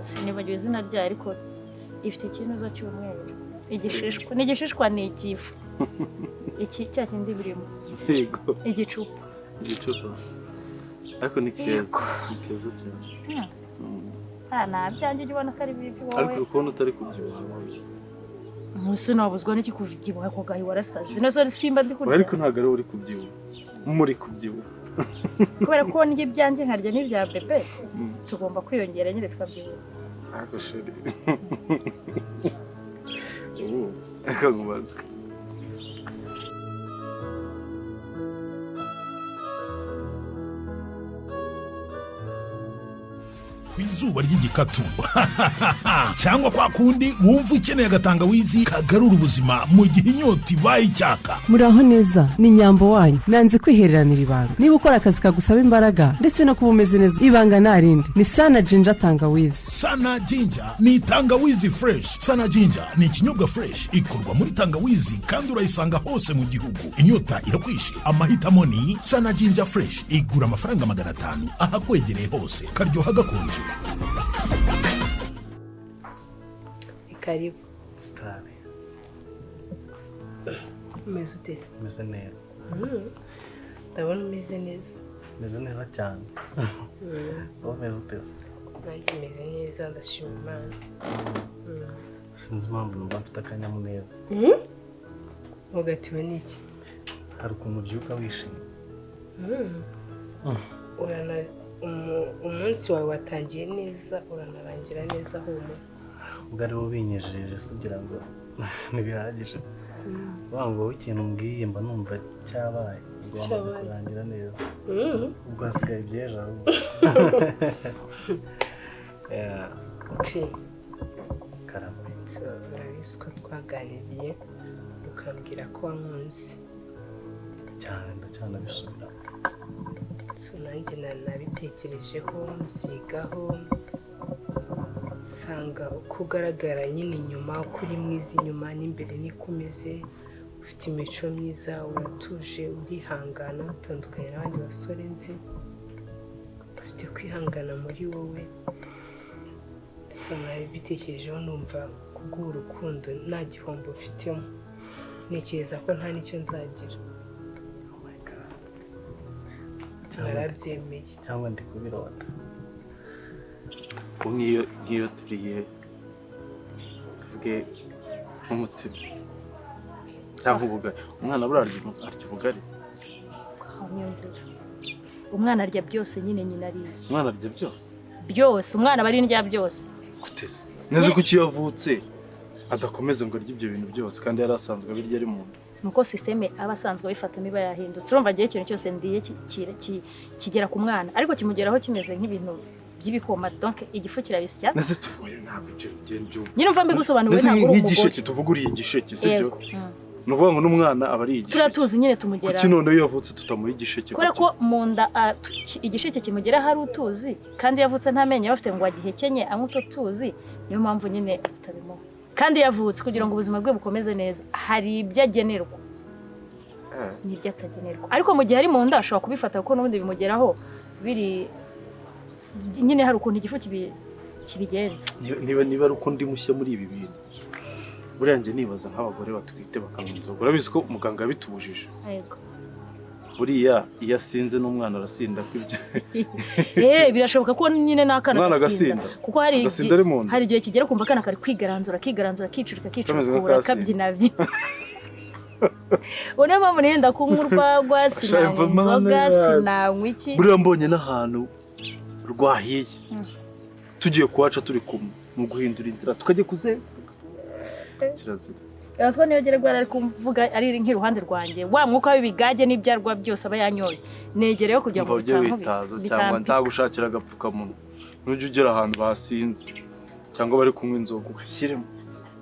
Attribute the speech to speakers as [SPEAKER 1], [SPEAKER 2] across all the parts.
[SPEAKER 1] sinibagiwe izina ryayo ariko ifite ikinuza cy'umweru igishishwa n'igishishwa ni ikifu iki cya kindi birimo
[SPEAKER 2] yego
[SPEAKER 1] igicupa
[SPEAKER 2] ariko ni keza cyane
[SPEAKER 1] nabyanjye ubona ko ari bibi wowe
[SPEAKER 2] ariko ukuntu utari kubyibuha
[SPEAKER 1] Musi nabuzwa n'iki kuvyibuha ko gahi warasaze nazo simba ndi kurya
[SPEAKER 2] ariko ntago ari uri kubyibuha muri kubyibuha
[SPEAKER 1] kubera ko n'ibyo byanjye nkarya n'ibya bebe tugomba kwiyongera nyine twabyibuha
[SPEAKER 2] ariko sheri akagubaza
[SPEAKER 3] Kwizuba ry'igikatu cyangwa kwa kundi wumva ukeneye agatangawizi kagarura ubuzima mu gihe inyota ibaye icyaka.
[SPEAKER 4] Muraho neza ni nyambo wanyu nanze kwihereranira ibanga niba ukora akazi kagusaba imbaraga ndetse no kuba umeze neza ibanga narindi ni Sana Ginger tangawizi.
[SPEAKER 3] Sana Ginger ni tangawizi fresh. Sana Ginger ni ikinyobwa fresh ikorwa muri tangawizi kandi urayisanga hose mu gihugu. Inyota irakwishe amahitamo ni Sana Ginger fresh igura amafaranga 500 ahakwegereye hose karyoha gakonje.
[SPEAKER 5] Karibu.
[SPEAKER 2] Stari.
[SPEAKER 5] Umeze utese?
[SPEAKER 2] Umeze neza.
[SPEAKER 5] Ndabona umeze neza.
[SPEAKER 2] Umeze neza cyane. Umeze utese?
[SPEAKER 5] Nanjye umeze neza ndashima Imana.
[SPEAKER 2] Sinzi impamvu numva mfite akanyamuneza.
[SPEAKER 5] Ugatiwe n'iki?
[SPEAKER 2] Hari ukuntu ubyuka wishimye.
[SPEAKER 5] Urana umunsi wawe watangiye neza uranarangira neza humura.
[SPEAKER 2] Ubwo ari bo binyejeje sugira ngo ntibihagije. Wango ikintu mbwiye mba numva cyabaye ngo amaze kurangira neza. Ubwo hasigaye byeje ahubwo.
[SPEAKER 5] Okay.
[SPEAKER 2] Karame.
[SPEAKER 5] Urabizi ko twaganiriye ukambwira ko wankunze.
[SPEAKER 2] Cyane ndacyanabisubira.
[SPEAKER 5] Nanjye nabitekerejeho mbyigaho nsanga uko ugaragara nyine inyuma uko uri mwiza inyuma n'imbere niko umeze ufite imico myiza uratuje urihangana utandukanye n'abandi basore nzi ufite kwihangana muri wowe nabitekerejeho numva kubw'ubu urukundo nta gihombo mfitemo ntekereza ko nta n'icyo nzagira narabyemeye
[SPEAKER 2] cyangwa ndi kubirota nk'iyo turiye tuvuge nk'umutsima cyangwa ubugari umwana burarya ubugari
[SPEAKER 1] umwana arya byose nyine ariye
[SPEAKER 2] umwana arya
[SPEAKER 1] byose umwana aba ari indya byose
[SPEAKER 2] guteze neze ko kiyavutse adakomeza ngo arye ibyo bintu byose kandi yari asanzwe abirya ari mu nda
[SPEAKER 1] nuko systeme aba asanzwe bifatamo iba yahindutse urumva gihe ikintu cyose ndiye kigera ku mwana ariko kimugeraho kimeze nk'ibintu by'ibikoma donc igifu kirabisya
[SPEAKER 2] neze tuvuye ntabwo byo
[SPEAKER 1] nyine umva mbigusobanuriwe ntabwo uri
[SPEAKER 2] umugore tuvuga uri igisheke sibyo nuvuga ngo n'umwana aba ari igisheke
[SPEAKER 1] turatuzi nyine tumugera
[SPEAKER 2] kuki none yavutse tutamuha igisheke
[SPEAKER 1] kubera ko mu nda igisheke kimugera hari utuzi kandi yavutse ntamenye bafite ngo agihekenye anywa utwo tuzi niyo mpamvu nyine atabimo kandi yavutse kugira ngo ubuzima bwe bukomeze neza hari ibyo agenerwa n'ibyo atagenerwa ariko mu gihe ari mu nda ashobora kubifata kuko n'ubundi bimugeraho biri nyine hari ukuntu igifu kibigenza
[SPEAKER 2] niba ari uko ndi mushya muri ibi bintu buriya njye nibaza nk'abagore batwite bakanywa inzoga urabizi ko muganga yabitubujije
[SPEAKER 1] yego
[SPEAKER 2] buriya iyo asinze n'umwana arasinda kwibyo
[SPEAKER 1] birashoboka ko nyine n'akana gasinda kuko hari igihe kigera kumva akana kari kwigaranzura kicurika kabyina Una mpamvu nenda kunywa urwagwa sinanywa inzoga sinanywa iki
[SPEAKER 2] buriya mbonye n'ahantu rwahiye tugiye kuhaca turi kumwe mu guhindura inzira tukajye kirazira
[SPEAKER 1] Yaswa niyo geragwa ari kumvuga ari nk'iruhande rwanjye wa mwuka w'ibigage n'ibyarwa byose aba yanyoye negereyo kujya mu
[SPEAKER 2] bitambo cyangwa nzagushakira agapfukamunwa nuje ugera ahantu basinze cyangwa bari kunywa inzoga ugashyiremo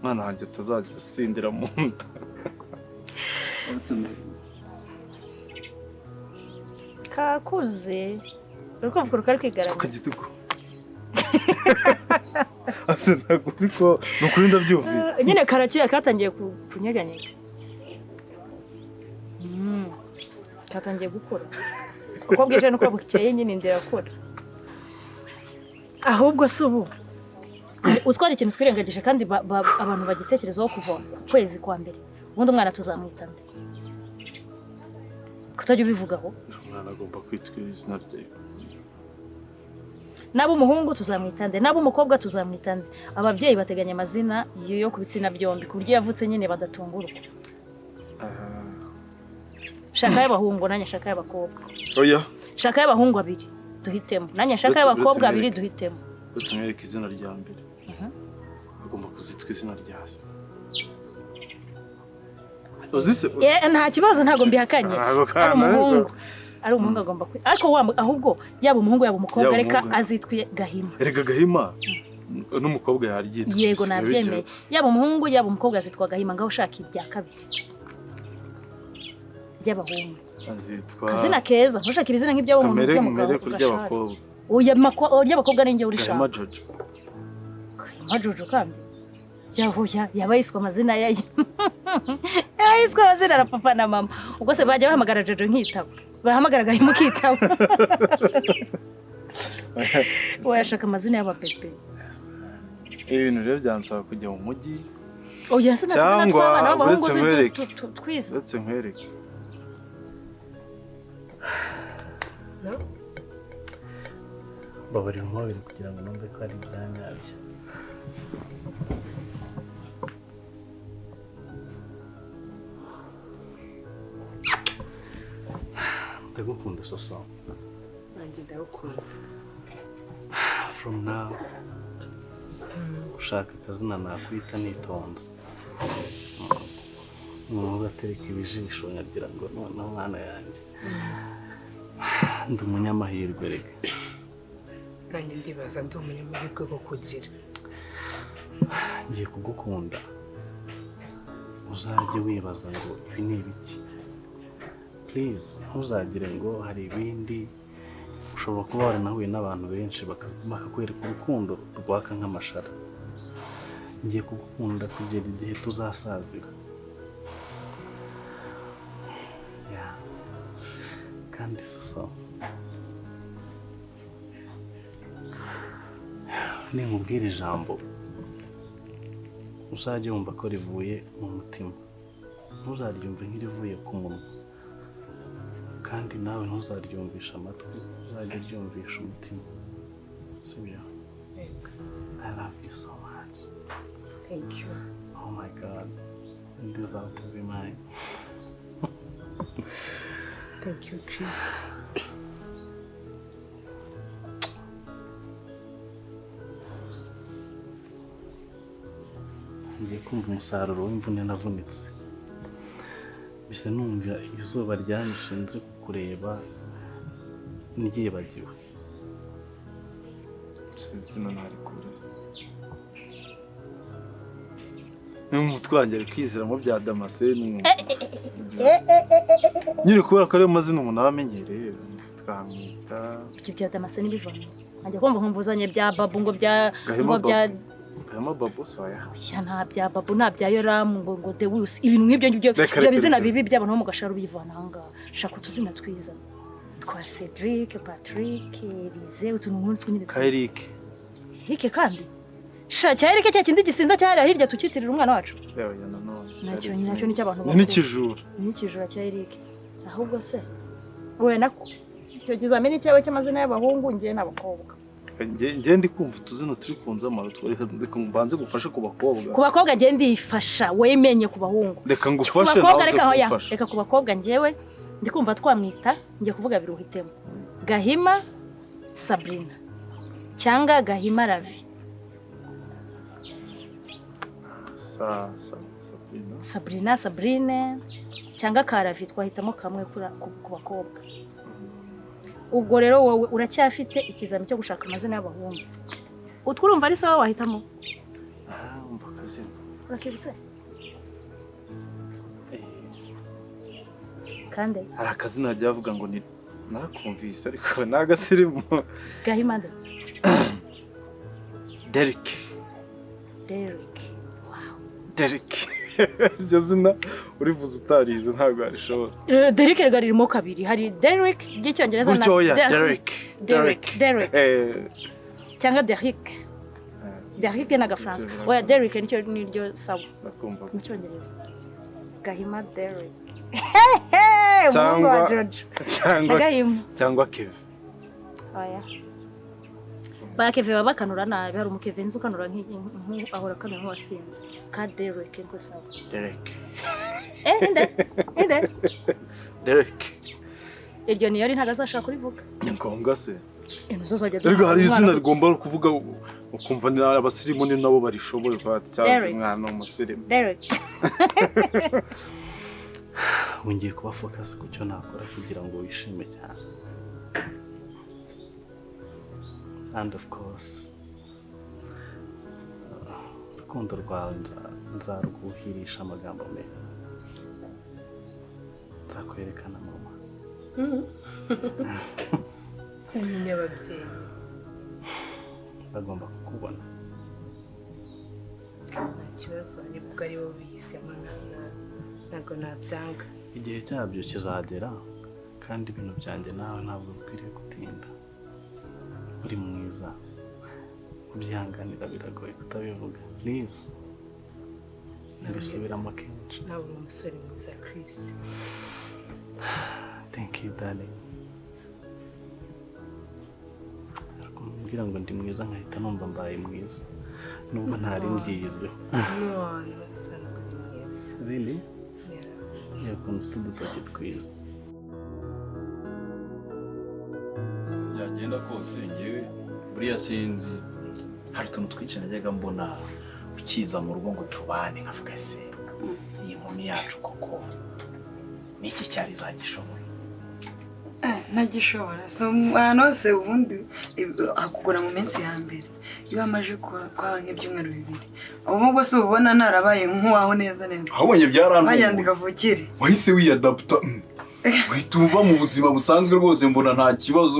[SPEAKER 2] mwana wanjye atazagira asindira mu nda
[SPEAKER 1] kakuze uriko mvuga kari kwigaragaza
[SPEAKER 2] asenaguriko nukuri ndabyumvira
[SPEAKER 1] nyine karakiye katangiye kunyeganyega katangiye gukora uko bwije nuko bukeye nyine ndirakora ahubwo subu uzwara ikintu twirengagije kandi abantu bagitekerezaho kuva kwezi kwa mbere ubundi umwana tuzamwita nde kutajya ubivugaho
[SPEAKER 2] umwana agomba kwitwa izina rye
[SPEAKER 1] nabo umuhungu tuzamwita nde nabo umukobwa tuzamwita nde ababyeyi bateganya amazina yo ku bitsina byombi ku buryo yavutse nyine badatungurwa shaka y'abahungu nanjye shaka y'abakobwa
[SPEAKER 2] oya
[SPEAKER 1] shaka y'abahungu abiri duhitemo nanjye shaka y'abakobwa abiri duhitemo
[SPEAKER 2] uretse mwereka izina rya mbere agomba kuzitwa izina rya se uzise
[SPEAKER 1] nta kibazo ntago mbihakanye ari umuhungu agomba ariko ahubwo yaba umuhungu yaba umukobwa reka azitwiye Gahima
[SPEAKER 2] erega Gahima n'umukobwa yaryitwa
[SPEAKER 1] yego nabyemeye yaba umuhungu yaba umukobwa azitwa Gahima ngaho ushaka irya kabiri ry'abahungu
[SPEAKER 2] azitwa
[SPEAKER 1] kazina keza ntushaka ibizina nk'ibyo abo umuntu
[SPEAKER 2] kamere kury'abakobwa
[SPEAKER 1] oya ry'abakobwa ninjye urishaka
[SPEAKER 2] Gahima Jojo
[SPEAKER 1] Gahima Jojo kandi yaba yiswe amazina yayo yaba yiswe amazina na papa na mama ubwo se bajya bahamagara Jojo nkitaba bahamagara Gahima ukitaba wayashaka amazina y'ababebe
[SPEAKER 2] ibintu rero byansaba kujya mu mujyi
[SPEAKER 1] oya se natuzina tw'abana b'abahungu twiza
[SPEAKER 2] uretse nkwereke babarira umubiri kugira ngo numve ko ari ibyanyabyo ndagukunda soso
[SPEAKER 5] nanjye ndagukunda
[SPEAKER 2] from now ushaka akazina nakwita nitonze ugatereka ibijisho nkagira ngo noneho mwana yanjye ndi umunyamahirwe reka
[SPEAKER 5] nanjye ndibaza ndi umunyamahirwe wo kugira
[SPEAKER 2] ngiye kugukunda uzajye wibaza ngo ibi ni ibiki please ntuzagire ngo hari ibindi ushobora kuba waranahuye n'abantu benshi bakakwereka urukundo rwaka nk'amashara ngiye kugukunda kugera igihe tuzasazira kandi soso ninkubwira ijambo uzajye wumva ko rivuye mu mutima ntuzaryumve nk'irivuye ku munwa kandi nawe ntuzaryumvisha amatwi uzajya uryumvisha umutima sibyo I love you so much
[SPEAKER 5] thank you
[SPEAKER 2] oh my god you deserve to be mine
[SPEAKER 5] thank you Chris
[SPEAKER 2] ngiye kumva umusaruro w'imvune navunitse bisa numva izuba ryanyishe nzi kukureba niryibagiwe izina ntari kure n'umutwe wanjye ari kwiziramo bya Damascene nyine kubera ko ariyo mazina umuntu aba amenyereye twamwita
[SPEAKER 1] ibyo bya Damascene bivamo ajya kumva nkumvuzanye bya babu ngo bya
[SPEAKER 2] Gahima babu soya
[SPEAKER 1] nta bya babu nta bya Yoramu ngo Dewus ibintu nk'ibyo ibyo bizina bibi by'abantu bo mu gasharo bivana ahangaha shaka utuzina twiza twa Cedric Patrick Elize utuntu nk'utwo nyine
[SPEAKER 2] Eric
[SPEAKER 1] kandi cya Eric cya kindi gisinda cyari hirya tukitirira umwana wacu
[SPEAKER 2] yewe nanone
[SPEAKER 1] nacyo ni cy'abantu
[SPEAKER 2] n'ikijura
[SPEAKER 1] cya Eric ahubwo se we nako icyo kizamini cyawe cy'amazina y'abahungu ngiye n'abakobwa
[SPEAKER 2] ngiye ndi kumva utuzina turi kunza amarutwa reka mbanze gufashe ku bakobwa
[SPEAKER 1] ngiye ndifasha wemenye ku bahungu
[SPEAKER 2] reka ngufashe nawe
[SPEAKER 1] reka ku bakobwa ngewe ndi kumva twamwita ngiye kuvuga biruhitemo Gahima Sabrina cyangwa Gahima Ravi Sabrine cyangwa Karavi twahitamo kamwe ku bakobwa ubwo rero wowe uracyafite ikizami cyo gushaka amazina y'abahungu utwurumva ari sawa wahitamo
[SPEAKER 2] umva akazina
[SPEAKER 1] urakibutse kandi
[SPEAKER 2] hari akazina hajya bavuga ngo ni nakumvise ariko n'agasirimu
[SPEAKER 1] Gahima nde
[SPEAKER 2] Derek
[SPEAKER 1] wow
[SPEAKER 2] Derek iryo zina urivuze utarize ntabwo arishobora
[SPEAKER 1] Derek ririmo kabiri hari Derek ry'icyongereza
[SPEAKER 2] na Derek
[SPEAKER 1] cyangwa Derek Derek n'agafaransa oya Derek nicyo niryo sabo
[SPEAKER 2] ndakumva
[SPEAKER 1] mu cyongereza Gahima Derek
[SPEAKER 2] cyangwa
[SPEAKER 1] Gahima
[SPEAKER 2] cyangwa Kevin
[SPEAKER 1] oya Bakeve bakanura nabi hari umukeve nzi ukanura ahora kanura nk'uwasinze ka Derek ngo sabo
[SPEAKER 2] Derek
[SPEAKER 1] inde
[SPEAKER 2] Derek
[SPEAKER 1] iryo niyo ari ntagazashaka kurivuga
[SPEAKER 2] ngombwa se
[SPEAKER 1] Ntuzozajya
[SPEAKER 2] erega hari izina rigomba kuvuga ukumva ni abasirimu ni nabo barishoboye kwati cyangwa umwana umusirimu
[SPEAKER 1] Derek
[SPEAKER 2] ngiye kuba focus ku cyo nakora kugira ngo wishime cyane and of course urukundo rwawe nzarwuhirisha amagambo meza nzakwerekana mama
[SPEAKER 5] n'ababyeyi
[SPEAKER 2] bagomba kukubona
[SPEAKER 5] nta kibazo ariko ari bo bihisemo ntabwo nabyanga
[SPEAKER 2] igihe cyabyo kizagera kandi ibintu byanjye nawe ntabwo bikwiriye gutinda uri mwiza kubyanganira biragoye kutabivuga please nabisubiramo kenshi
[SPEAKER 5] nawe uri umusore mwiza Chris
[SPEAKER 2] thank you darling kumbwira ngo ndi mwiza nkahita numva mbaye mwiza nubwo ntari mbyiyizeho
[SPEAKER 5] no bisanzwe ni mwiza
[SPEAKER 2] really yeah ukuntu ufite udutoki twiza
[SPEAKER 6] byagenda kose ngewe buriya sinzi hari utuntu twinshi najyaga mbona ukiza mu rugo ngo tubane nkavuga se iyi nkumi yacu koko niki cyari zagishoboye
[SPEAKER 7] ntagishobora so umwana wose ubundi akugura mu minsi ya mbere iyo amaje kwa nk'ibyumweru bibiri ahubwo se ubona narabaye nk'uwaho neza
[SPEAKER 6] habonye byaranduye
[SPEAKER 7] bayandika vukire
[SPEAKER 6] wahise wiyadapta wahita uva mu buzima busanzwe rwose mbona nta kibazo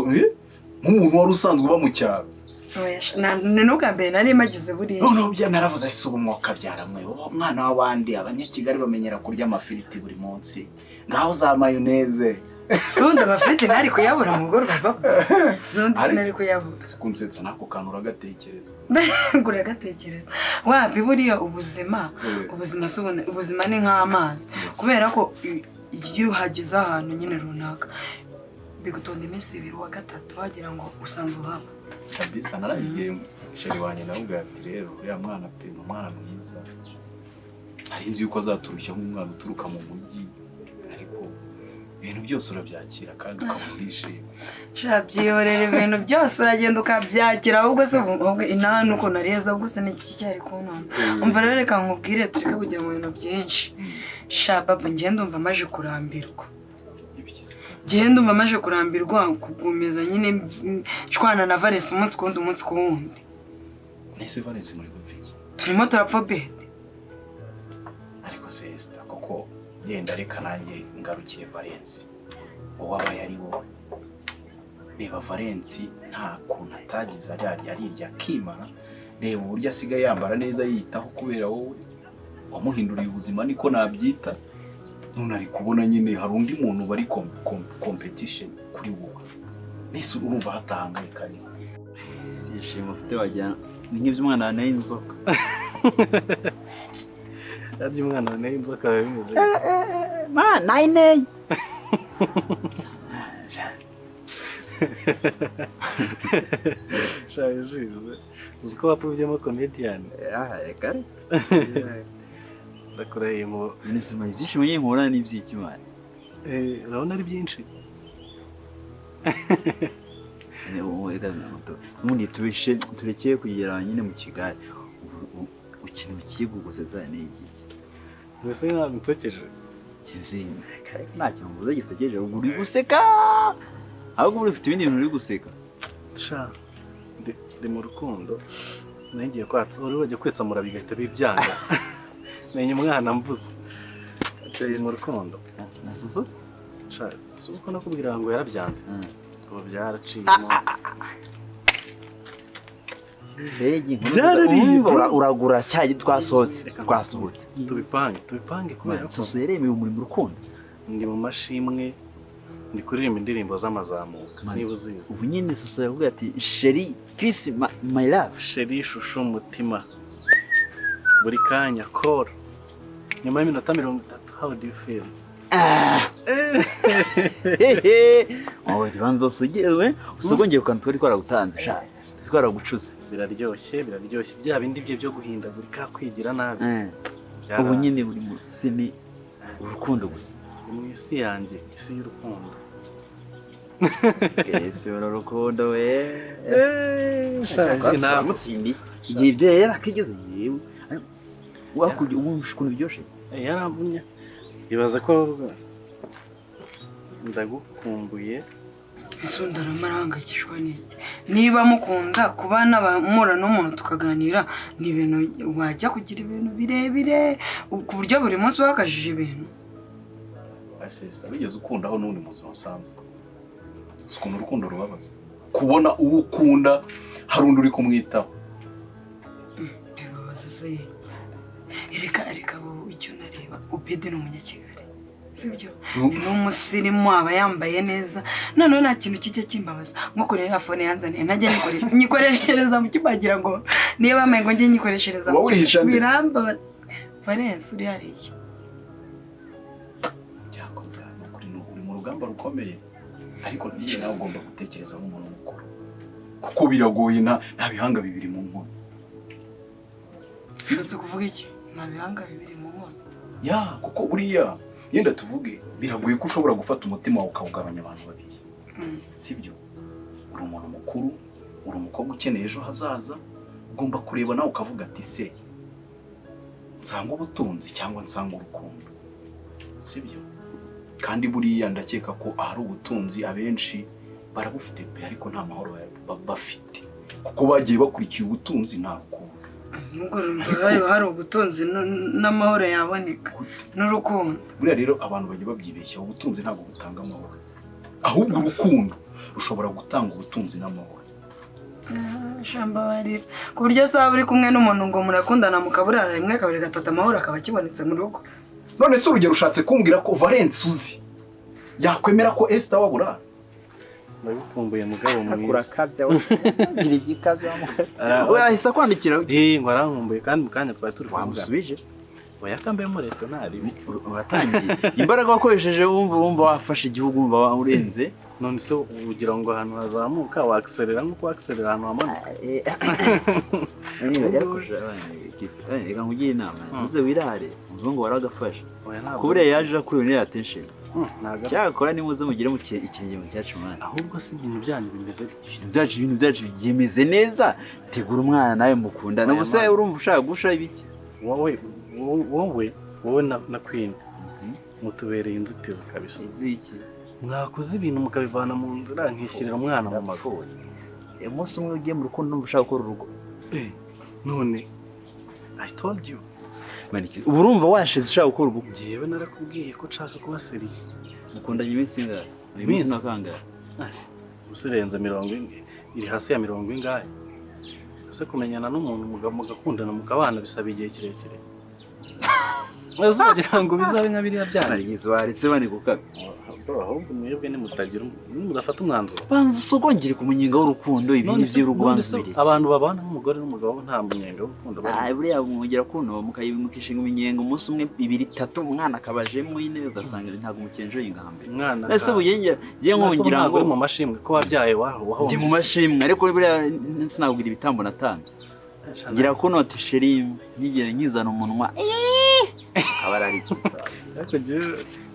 [SPEAKER 6] nk'umuntu wari usanzwe uba mu cyaro
[SPEAKER 7] ni n'ubwa mbere nari magize buriya
[SPEAKER 6] noneho bya naravuze ese ubu mwuka byaramwe umwana w'abandi abanyakigali bamenyera kurya amafiriti buri munsi ngaho za mayoneze
[SPEAKER 7] sundi amafiriti ntari kuyabura mu rugo rwa papa n'undi sinari kuyabura
[SPEAKER 6] sikunsetsa n'ako kantu uragatekereza
[SPEAKER 7] uragatekereza wapi buriya ubuzima ni nk'amazi kubera ko iyo uhageze ahantu nyine runaka bigutonda iminsi 2 wa gatatu wagira ngo usanzwe uhaba
[SPEAKER 6] kabisa narabigiye sheri wanjye navuga ati rero uriya mwana pe umwana mwiza ari nzi yuko azaturushya nk'umwana uturuka mu mujyi ariko ibintu byose urabyakira kandi ukamurisha
[SPEAKER 7] byihorera ibintu byose uragenda ukabyakira ahubwo se ubwo inani uko nareza ubwo se n'iki cyari kunona umva rero reka nkubwire tureka kujya mu bintu byinshi baba ngenda umva amaje kurambirwa genda umva amaje kurambirwa kugumeza nyine shwana na Valence umunsi ku wundi
[SPEAKER 6] ese Valence muri gupfiki
[SPEAKER 7] turimo turapfa bede
[SPEAKER 6] ariko sister koko yenda reka nanjye ngarukire Valence uwabaye ari wowe reba Valence nta kuntu atagize arirya kimara reba uburyo asigaye yambara neza yitaho kubera wowe wamuhinduriye ubuzima niko nabyita none ari kubona nyine hari undi muntu bari competition kuri wowe nese urumva hatahangayika ni
[SPEAKER 8] sishimo ufite wajya nk'iby'umwana ane inzoka
[SPEAKER 2] yaryo umwana ane inzoka bimeze
[SPEAKER 8] ma nine
[SPEAKER 2] shaje uziko wapuvyemo comedian
[SPEAKER 8] reka
[SPEAKER 2] ndakurahiye mu
[SPEAKER 8] nisima ibyishimo y'inkora n'iby'ikimana
[SPEAKER 2] urabona ari byinshi
[SPEAKER 8] ubundi turekeye kugera nyine mu Kigali ukina ukiguguza zane igiki
[SPEAKER 2] mbese ntabwo nsokeje
[SPEAKER 8] kinzina nta kintu mvuze gisekeje uri guseka ahubwo ufite ibindi bintu uri guseka
[SPEAKER 2] sha ndi mu rukundo nagiye kwatsa uri wajya kwetsamura bigahita bibyanga menye umwana mvuze ateye mu rukundo
[SPEAKER 8] nasosoze
[SPEAKER 2] sha suko nakubwira ngo yarabyanze ubu byaraciye
[SPEAKER 8] uragura cyayi twasohotse
[SPEAKER 2] tubipange kubera
[SPEAKER 8] soso yeremewe muri mu rukundo
[SPEAKER 2] ndi mu mashimwe ndi kuririmba indirimbo z'amazamuka niba uzizi.
[SPEAKER 8] Ubu nyine soso yavuga ati sheri Chris my love.
[SPEAKER 2] Sheri shusho umutima buri kanya call nyuma y'iminota 30. How do you feel?
[SPEAKER 8] Oh, dibanza usugewe usogongeye ukantu twari twaragutanze sha twaragucuze.
[SPEAKER 2] Biraryoshye bya bindi byo guhindagurika kwigira nabi.
[SPEAKER 8] Ubu nyine buri munsi ni urukundo gusa.
[SPEAKER 2] Mu isi yanjye isi y'urukundo.
[SPEAKER 8] Ese urukundo we.
[SPEAKER 2] Shaje
[SPEAKER 8] nta mutsindi. Igihe byera kigeze yewe. Wakujya ubumvisha ukuntu byoshe.
[SPEAKER 2] Yarambunya. Ibaza ko ndagukumbuye.
[SPEAKER 7] Isundara marangakishwa n'iki. Niba mukunda kubana bamura n'umuntu tukaganira ni ibintu wajya kugira ibintu birebire ku buryo buri munsi wakajije ibintu.
[SPEAKER 6] Asesa bigeze ukundaho n'undi muzima usanzwe. Ukuntu urukundo rubabaza. Kubona uwo ukunda hari undi uri kumwitaho.
[SPEAKER 7] Bibabaza se. Ereka bo icyo nareba ubede no munyakigali. Sibyo? Ni umusirimu aba yambaye neza. None nta kintu kijya kimbabaza. Nko kurera phone yanzaniye ntajya nyikoreshereza mu kibagira ngo niba amengo ngiye nyikoreshereza mu biramba. Valence uri hariye.
[SPEAKER 6] Yakuze n'ukuri uri mu rugamba rukomeye. Ariko niye nawe ugomba gutekereza nk'umuntu mukuru. Kuko biragoye nta bihanga bibiri mu nkono.
[SPEAKER 7] Siretse kuvuga iki? Nta bihanga bibiri mu nkono.
[SPEAKER 6] Ya, kuko buriya yenda tuvuge biragoye ko ushobora gufata umutima wawe ukawugabanya abantu babiri. Sibyo? Uri umuntu mukuru, uri umukobwa ukeneye ejo hazaza, ugomba kureba nawe ukavuga ati se nsanga ubutunzi cyangwa nsanga urukundo. Sibyo? Kandi buriya ndakeka ko ahari ubutunzi abenshi barabufite pe ariko nta mahoro bafite. Kuko bagiye bakurikiye ubutunzi nta rukundo.
[SPEAKER 7] Nubwo hari ubutunzi n'amahoro yaboneka n'urukundo.
[SPEAKER 6] Buriya rero abantu bagiye babyibeshya ubutunzi ntabwo butanga amahoro. Ahubwo urukundo rushobora gutanga ubutunzi n'amahoro.
[SPEAKER 7] Shamba barira. Ku buryo saba uri kumwe n'umuntu ngo murakundana mukaburara rimwe kabiri gatatu amahoro akaba kibonetse mu rugo.
[SPEAKER 6] None se urugero ushatse kumbwira ko Valence uzi yakwemera ko Esther wabura?
[SPEAKER 2] Ndagukumbuye mugabo mwiza.
[SPEAKER 8] Urakabya gira igikazo we ahisa kwandikira
[SPEAKER 2] ngo arankumbuye kandi mukanya twari turi
[SPEAKER 8] wamusubije.
[SPEAKER 2] Oya kambe muretse ntari.
[SPEAKER 8] Uratangiye. Imbaraga wakoresheje wumva wafashe igihugu wumva urenze.
[SPEAKER 2] None se ugira ngo ahantu hazamuka wakserera nkuko wakserera ahantu hamanuka.
[SPEAKER 8] Reka nkugire inama uze wirare uvuga ngo waragafashe. Kubure yaje kuri iyo attention. Cyakora ni muze mugire mu ikintu cyacu mwana.
[SPEAKER 2] Ahubwo si ibintu byanyu bimeze
[SPEAKER 8] ibintu byacu byemeze neza. Tegura umwana nawe mukunda. No gusa urumva ushaka gusha ibiki.
[SPEAKER 2] Wowe na Queen mutubereye inzitizi kabisa.
[SPEAKER 8] Iziki
[SPEAKER 2] mwakoze ibintu mukabivana mu nzira nkishyirira umwana mu maguru.
[SPEAKER 8] Umunsi umwe ugiye mu rukundo numva ushaka gukora urugo.
[SPEAKER 2] None I told you.
[SPEAKER 8] Urumva washize ushaka gukora urugo.
[SPEAKER 2] Ngiyewe narakubwiye ko nshaka kuba seriye.
[SPEAKER 8] Mukundanye iminsi ingahe? Iminsi nakanga.
[SPEAKER 2] Usirenze 40 iri hasi ya 40 ingahe. Ese kumenyana n'umuntu mugakundana mukabana bisaba igihe kirekire. Uzagira ngo bizabe nka biriya
[SPEAKER 8] byanarigize waretse bane gukaga.
[SPEAKER 2] Ahubwo mwebwe nimutagira mudafata umwanzuro.
[SPEAKER 8] Banza usogongere ku munyenga w'urukundo ibintu by'urugo banzubirije.
[SPEAKER 2] Abantu babana n'umugore n'umugabo nta munyenga w'urukundo bari.
[SPEAKER 8] Buriya mugira kuno mukayimukishinga umunyenga umunsi umwe 2 3 umwana akabajemo ine ugasanga ntabwo mukenje yingambe. Ese buyenge je nkongira ngo
[SPEAKER 2] mu mashimwe ko wabyaye waho.
[SPEAKER 8] Ndi mu mashimwe ariko buriya sinabwira ibitambo natambye. Ngira ko noti sheri nkigere nkizana umunwa. Abarari kisa.
[SPEAKER 2] Ariko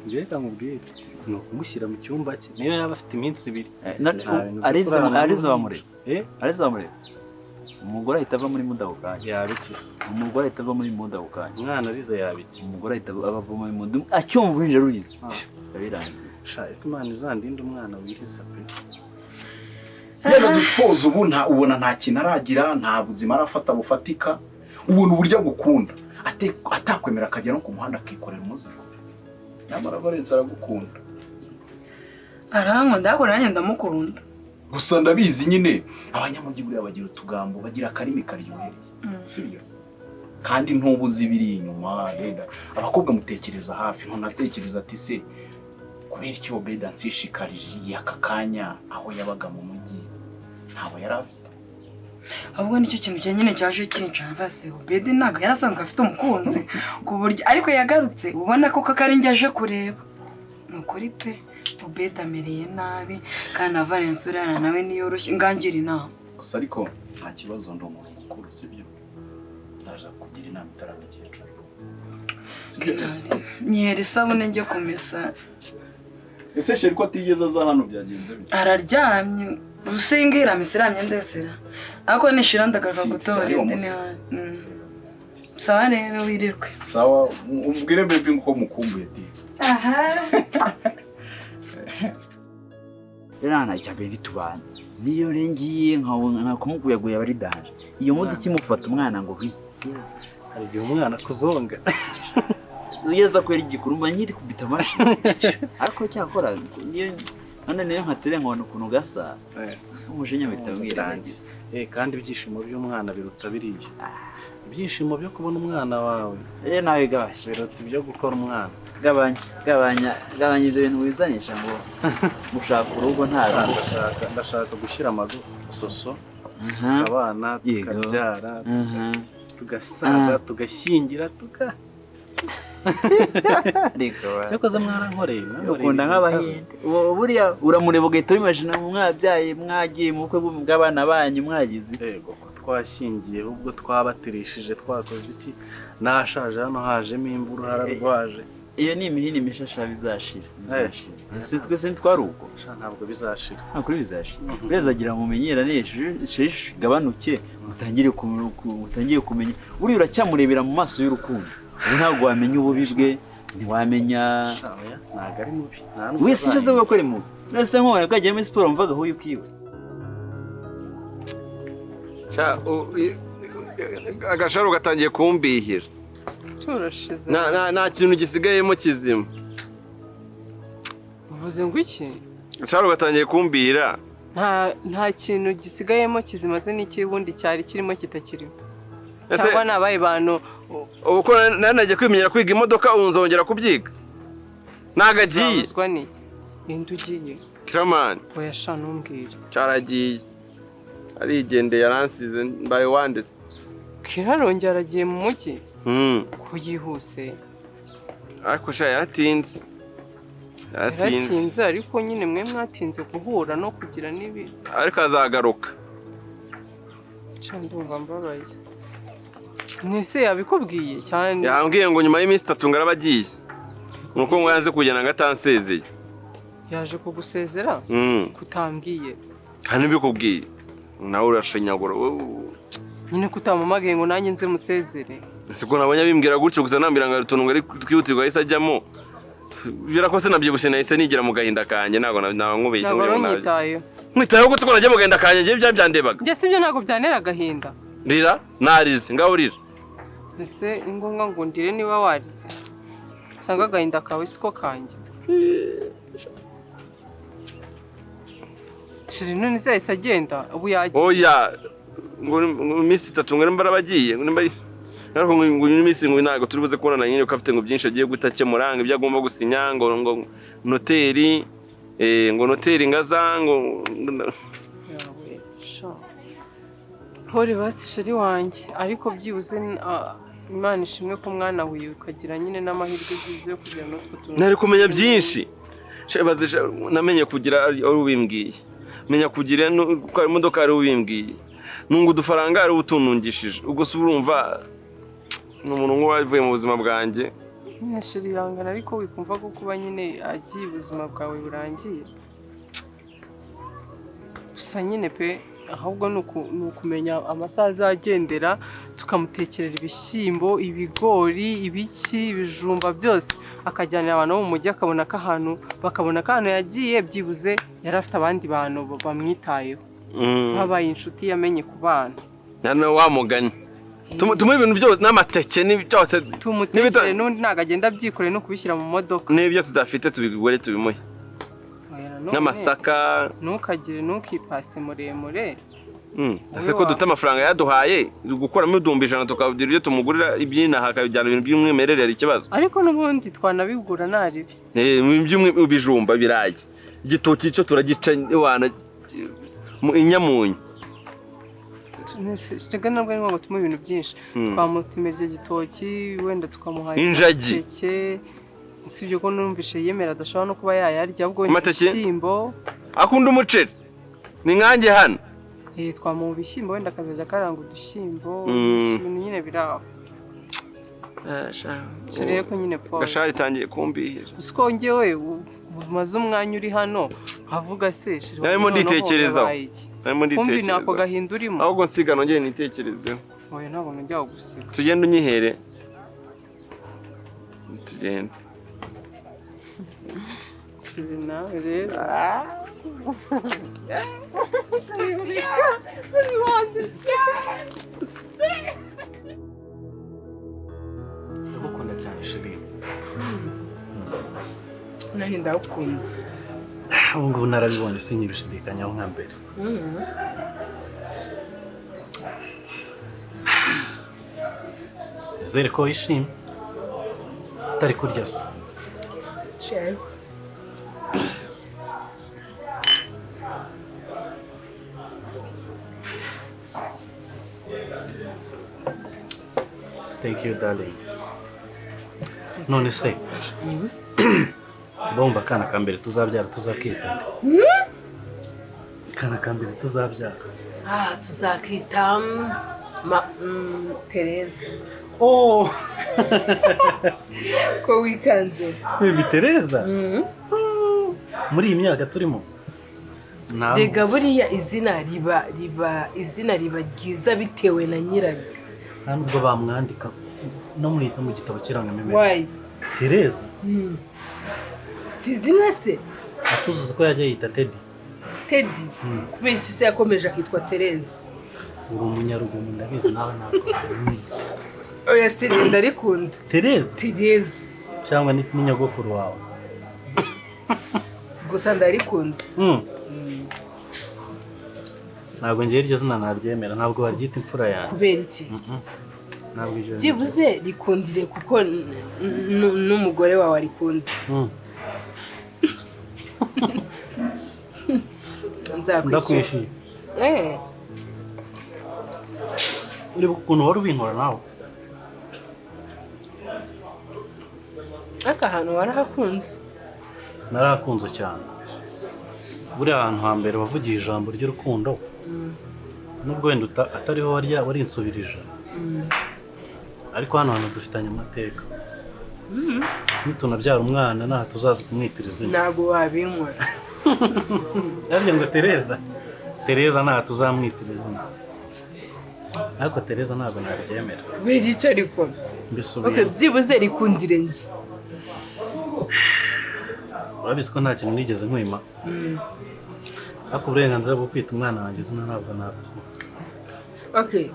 [SPEAKER 2] je kamubwira no kumushyira mu cyumba cye niyo yaba afite iminsi 2.
[SPEAKER 8] Ariza bamure. Ariza bamure. Umugore ahita ava muri mudahukanye.
[SPEAKER 2] Yabikise.
[SPEAKER 8] Umugore ahita ava muri mudahukanye.
[SPEAKER 2] Umwana arize yabiki.
[SPEAKER 8] Umugore ahita ava muri mudu. Acyumva urinje ruyize. Kabirangiye.
[SPEAKER 2] Sha Imana izandinde umwana wiriza pe.
[SPEAKER 6] Rero dispose ubu ubona nta kintu aragira nta buzima arafata bufatika. Ubuntu burya gukunda. Atakwemera akajya no ku muhanda akikorera umuzigo. Nyamara Valence aragukunda.
[SPEAKER 7] Arankunda ndakoranye ndamukunda.
[SPEAKER 6] Gusa ndabizi nyine abanyamujyi buriya bagira utugambo bagira akarimi karyohereye. Sibyo? Kandi ntubuzi biri inyuma yenda abakobwa mutekereza hafi ntunatekereza ati se kubera iki Obeda nsishikarije aka kanya aho yabaga mu mujyi ntabwo yari afite.
[SPEAKER 7] ahubwo nicyo kintu cya nyine cyaje kinca base Obeda ntabwo yarasanzwe afite umukunzi ku buryo ariko yagarutse ubona ko kakari njye aje kureba nukuri pe Obeda amereye nabi kandi na Valence urana nawe niyoroshye ngangira inama
[SPEAKER 6] gusa ariko nta kibazo ndi umuntu mukuru sibyo ndaje kugira inama itarabikecuru
[SPEAKER 7] nyere isabune njye kumesa
[SPEAKER 6] ese sheri ko atigeze aza hano byagenze bite
[SPEAKER 7] araryamye usingira misiramye ndesera ako nishira ndagaga gutora indi ni sawa rero wirirwe
[SPEAKER 6] sawa ubwire baby ngo mukumbuye ti
[SPEAKER 7] aha
[SPEAKER 8] Rana cya baby tubana niyo rengiye nka kumuguyaguya bari danje iyo mudu kimufata umwana ngo wi
[SPEAKER 2] hari igihe umwana kuzonga
[SPEAKER 8] uyeza kwera igikurumba nyiri kubita amashi ariko cyakora niyo none niyo nkatere nkabona ukuntu gasa umujinya bitamwirangiza
[SPEAKER 2] kandi ibyishimo by'umwana biruta biriye ibyishimo byo kubona umwana wawe
[SPEAKER 8] nawe gabasha
[SPEAKER 2] biruta ibyo gukora umwana
[SPEAKER 8] gabanya ibyo bintu wizanisha ngo mushaka urugo
[SPEAKER 2] ndashaka gushyira amasoso abana tukabyara tugasaza tugashyingira cyakoze mwarankoreye
[SPEAKER 8] ukunda nk'abahinde buriya uramureba ugahita wimajina mwabyaye mwagiye mu bukwe bw'abana banyu mwagize
[SPEAKER 2] yego ko twashyingiye ubwo twabatirishije twakoze iki nashaje hano hajemo imvura hararwaje
[SPEAKER 8] iyo ni imihini mishasha bizashira ese twese ntitwaruko
[SPEAKER 2] ntabwo bizashira
[SPEAKER 8] ntabwo bizashira bezagira ngo umenyerane shesh gabanuke utangiye kumenya uri uracyamurebera mu maso y'urukundo ntabwo wamenya ububi bwe ntiwamenya
[SPEAKER 2] ntabwo ari mubi
[SPEAKER 8] wese ishaze ko ari mubi nese nkone bwagiye muri siporo mvaga aho yukiwe
[SPEAKER 9] agasharo gatangiye kumbihira nta kintu gisigayemo kizima
[SPEAKER 5] uvuze ngo iki
[SPEAKER 9] agasharo gatangiye kumbihira
[SPEAKER 5] nta kintu gisigayemo kizima se n'iki ubundi cyari kirimo kitakirimo cyangwa nabaye bantu
[SPEAKER 9] ubu ko nanagiye kwimenyera kwiga imodoka unzongera kubyiga nagagiye
[SPEAKER 5] uzwa ni indi ugiye
[SPEAKER 9] kiramani
[SPEAKER 5] oya sha ntumbwire
[SPEAKER 9] cyaragiye arigendeye yaransize mbaye wandese
[SPEAKER 5] kirarongera aragiye mu mujyi ko yihuse
[SPEAKER 9] ariko sha yaratinze
[SPEAKER 5] ariko nyine mwe mwatinze guhura no kugira n'ibi
[SPEAKER 9] ariko azagaruka
[SPEAKER 5] ndumva mbabaye mwese yabikubwiye cyane
[SPEAKER 9] yambwiye ngo nyuma y'iminsi 3 ngaraba agiye nuko ngo yanze kugenda ngatansezeye
[SPEAKER 5] yaje kugusezera kutambwiye
[SPEAKER 9] kandi bikubwiye nawe urashinyagura
[SPEAKER 5] nyine kutamumagaye ngo nanjye nze musezere
[SPEAKER 9] siko nabonye bimbwira gutyo gusa nambira ngo utuntu ngari twihutirwa yise ajyamo birakose nabyibushye nahise nigira mu gahinda kanje nago nkubeshye mwitayeho gutyo najye mu gahinda kanje ngiye byandebaga
[SPEAKER 5] nge sibyo nago byanera agahinda
[SPEAKER 9] rira narize ngaho rira
[SPEAKER 5] ese ingonga ngo ndire niba warize cyangwa agahinda kawe siko kanje shiri none zahise agenda ubu yagiye
[SPEAKER 9] oya ngo iminsi 3 ngari mbarabagiye ariko ngo iminsi ngo ntago turi buze kubonana nyine ko afite ngo byinshi agiye gutakemuranga ibyo agomba gusinya ngo noteri ngo noteri ngaza ngo
[SPEAKER 5] hore basi shiri wanjye ariko byibuze Imana ishimwe ko mwana wiwe ukagira nyine n'amahirwe yize yo kugira no twutuntu
[SPEAKER 9] nari kumenya byinshi shebaze namenye kugira ari ubimbwiye menya kugira ko imodoka ari ubimbwiye nungu dufaranga ari utunungishije ubwo se urumva n'umuntu nk'uwavuye mu buzima bwanjye
[SPEAKER 5] shiri yangana ariko wikumva ko kuba nyine agiye ubuzima bwawe burangiye gusa nyine pe ahubwo ni ukumenya amasaha azagendera tukamutekerera ibishyimbo ibigori ibiki ibijumba byose akajyanira abantu bo mu mujyi bakabona ko ahantu yagiye byibuze yari afite abandi bantu bamwitayeho babaye inshuti yamenye ku bana
[SPEAKER 9] wamugani tumuhe ibintu byose n'amateke byose
[SPEAKER 5] tumutekere n'undi ntabwo agenda abyikoreye no kubishyira mu modoka
[SPEAKER 9] n'ibyo tudafite tubigure tubimuhe n'amasaka
[SPEAKER 5] ntukagire ntukipase muremure
[SPEAKER 9] ese ko dufite amafaranga yaduhaye gukuramo ibihumbi 100 tukavugira ibyo tumugurira iby'inaha akabijyana ibintu by'umwimerere ari ikibazo
[SPEAKER 5] ariko n'ubundi twanabigura naribi
[SPEAKER 9] ibijumba birayi igitoki cyo turagica wana inyamunyu
[SPEAKER 5] sitega nabwo ari ngo tumuha ibintu byinshi twamutimira igitoki wenda tukamuha
[SPEAKER 9] injagi
[SPEAKER 5] sibyo ko numvishe yemera adashobora no kuba yayarya ahubwo ibishyimbo
[SPEAKER 9] akunda umuceri ni nkanjye hano
[SPEAKER 5] twamuha ibishyimbo wenda akazajya akaranga udushyimbo ibintu nyine biraho shariye ko nyine Paul
[SPEAKER 9] gashari itangiye kumbihira
[SPEAKER 5] usko ngewe umaze umwanya uri hano havuga se
[SPEAKER 9] narimo nditekerezaho
[SPEAKER 5] kumbi nako gahinda urimo
[SPEAKER 9] ahubwo nsiga nongeye nitekerezeho
[SPEAKER 5] oya ntabwo njya gusiga
[SPEAKER 9] tugende unyihere tugende
[SPEAKER 5] nawe rero
[SPEAKER 2] ndagukunda cyane sheri
[SPEAKER 5] nanjye ndagukunda
[SPEAKER 2] ubu ngubu narabibonye sinkibishidikanyaho nka mbere zere ko wishimye utari kurya se
[SPEAKER 5] cheers
[SPEAKER 2] thank you darling none se bomba kana kambere tuzabyara tuzakita kana kambere tuzabyara
[SPEAKER 5] tuzakita Tereza
[SPEAKER 2] oh
[SPEAKER 5] ko wikanze
[SPEAKER 2] baby Tereza muri iyi myaka turimo
[SPEAKER 5] rega buriya izina riba ryiza bitewe na nyirayo
[SPEAKER 2] nubwo bamwandika no mu gitabo kirangamimerere
[SPEAKER 5] why
[SPEAKER 2] Tereza
[SPEAKER 5] si izina se
[SPEAKER 2] akuzuza ko yajya yita Teddy
[SPEAKER 5] kubera iki se yakomeje akitwa Tereza
[SPEAKER 2] uri umunyarugomo ndabizi nawe ntabwo
[SPEAKER 5] oya sirinda rikunda
[SPEAKER 2] Tereza cyangwa n'inyogokuru wawe
[SPEAKER 5] gusa ndarikunda
[SPEAKER 2] ntabwo ngiye iryo zina naryemera ntabwo waryita imfura yanjye
[SPEAKER 5] kubera iki
[SPEAKER 2] ntabwo ibyo
[SPEAKER 5] byibuze rikundire kuko n'umugore wawe arikunda
[SPEAKER 2] ndakwishimiye uri ukuntu wari ubinkora nawe
[SPEAKER 5] aka hantu warahakunze
[SPEAKER 2] narahakunze cyane buriya ahantu hambere wavugiye ijambo ry'urukundo nubwo wenda atariho warinsubirije ariko hano hantu dufitanye amateka nitunabyara umwana ntaha tuzaza kumwitira izina
[SPEAKER 5] ntabwo wabinkora
[SPEAKER 2] yarya ngo Tereza ntaha tuzamwitira izina ariko Tereza ntabwo naryemera
[SPEAKER 5] kubera icyo rikora byibuze rikundire njye
[SPEAKER 2] urabizi ko nta kintu nigeze nkwima ariko uburenganzira bwo kwita umwana wanjye izina ntabwo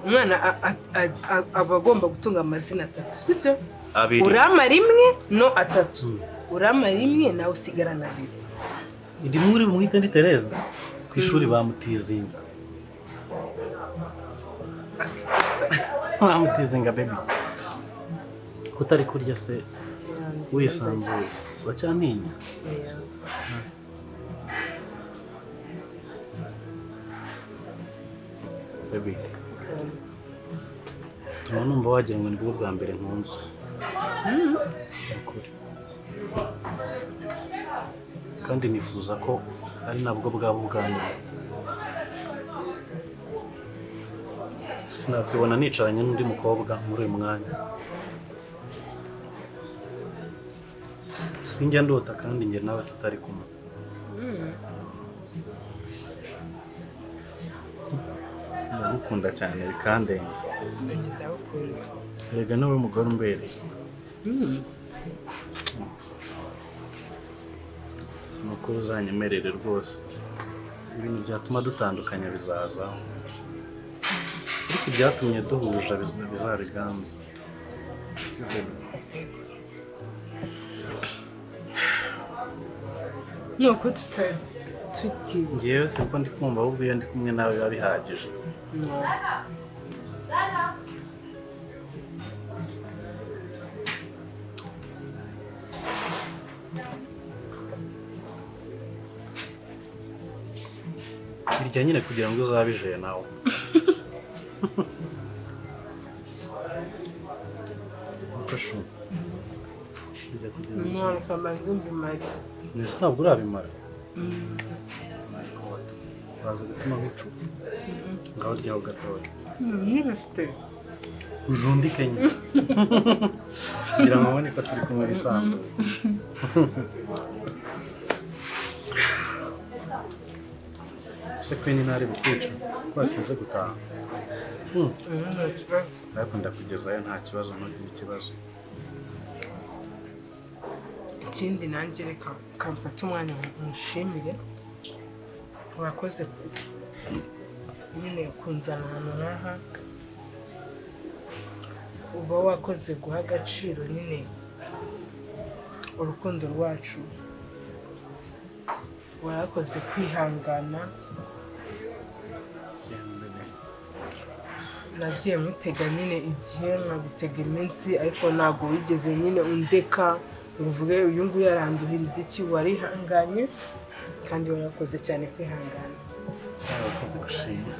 [SPEAKER 5] umwana aba agomba gutunga amazina 3 sibyo
[SPEAKER 2] 2
[SPEAKER 5] urama rimwe no 3 urama rimwe nawe usigarana 2
[SPEAKER 2] iri muri bumwite ndi Tereza ku ishuri bamutizinga bamutizinga baby kutari kurya se wisanzuye uracyantinya baby tuma numva wagira ngo nibwo bwa mbere nkunze kandi nifuza ko ari nabwo bwaba ubwa nyuma sinakwibona nicaranye n'undi mukobwa muri uyu mwanya sinjya ndota kandi njye nawe tutari kumwe ndagukunda cyane bikandenga erega nawe mugore umbereye nuko uzanyemerere rwose ibintu byatuma dutandukanya bizaza ariko ibyatumye duhuje bizariganza
[SPEAKER 5] nuko
[SPEAKER 2] ngewe siko ndi kumva ahubwo iyo ndi kumwe nawe biba bihagije birya nyine kugira ngo uzabije nawe. Ukashu.
[SPEAKER 5] Umwana kamaze mbimari.
[SPEAKER 2] Nese ntabwo urabimara. Baza gutuma nk'icupa. Ngaho ryaho gatoya.
[SPEAKER 5] Ntibifite.
[SPEAKER 2] Ujundike nyine. Kugira ngo ubone ko turi kumwe bisanzwe. Se kwini ntari bukwica ko watinze gutaha.
[SPEAKER 5] Nta kibazo.
[SPEAKER 2] Ariko ndakugezayo nta kibazo ntugire ikibazo.
[SPEAKER 5] Ikindi nanjye reka kamfata umwanya mushimire. Wakoze nyine kunzana hano n'aha. Uba wakoze guha agaciro nyine urukundo rwacu. Warakoze kwihangana. Nagiye mutega nyine igihe nkagutega iminsi ariko ntabwo wigeze nyine undeka uvuge uyu nguyu yaranduhiriza iki. Warihanganye kandi warakoze cyane kwihangana.
[SPEAKER 2] Warakoze gushima.